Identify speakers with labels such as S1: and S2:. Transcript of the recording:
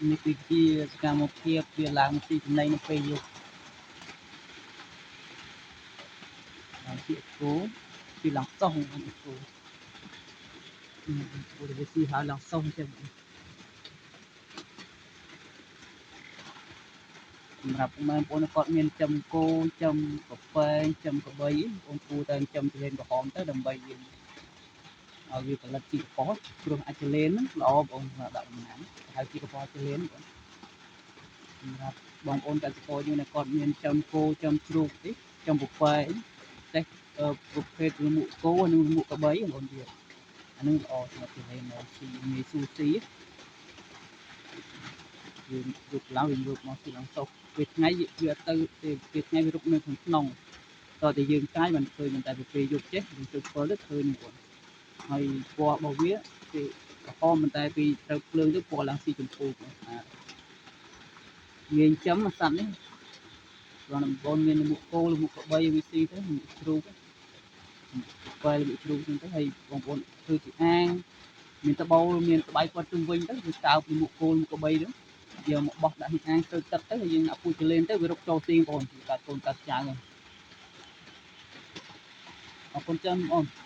S1: នេះគឺជាសកម្មភាពវាឡើងទីចំណីនៅពេលយប់ឡើងទីគោពីឡើងសោះអង្គគោវាស៊ីហើយឡើងសោះអញ្ចឹងសម្រាប់បងប្អូនគាត់មានចំគោចំកពែងចំកបីបងគួរតែចំទលេនក្រហមទៅដើម្បីយើងឲ្យវាផលិតជីកប៉ុស្តិ៍ព្រោះអាចទលេនហ្នឹងល្អបងដាក់ដំណាំហៅជីកប៉ុស្តិ៍ទលេនបងសម្រាប់បងប្អូនកសិករយើងដែលគាត់មានចំគោចំជ្រូកទេចំពពែតែប្រភេទលមុខគោនិងលមុខកបីបងទៀតអានឹងល្អសម្រាប់ទលេននៅស៊ីងាយស្រួលស៊ីយើងយកឡើងយើងយកមកស៊ីឡើងសុកពេលថ្ងៃវាទៅពេលថ្ងៃវារុកនៅក្នុងតើតែយើងកាយមិនឃើញមិនតែពេលយប់ចេះយើងទៅធ្វើទៅឃើញបងហើយពណ៌របស់វាគឺក្រហមមិនតែពីត្រូវភ្លើងទៅពណ៌ឡើងស៊ីចម្ពោះងាយចំសត្វនេះគ្រាន់តែបងមានលមុខគោលមុខកបីវាស៊ីទៅមុខជ្រូកពេលលមុខជ្រូកហ្នឹងទៅហើយបងប្អូនធ្វើជាអាងមានតបោមានស្បៃគាត់ជុំវិញទៅវាកោបលមុខគោលមុខកបីហ្នឹងយកមកបោះដាក់អាងទៅទឹកទៅហើយយើងដាក់ពូជទលេនទៅវារុកចូលស៊ីបងប្អូនកាត់កូនកាត់ចៅអរគុណច្រើនបងប្អូន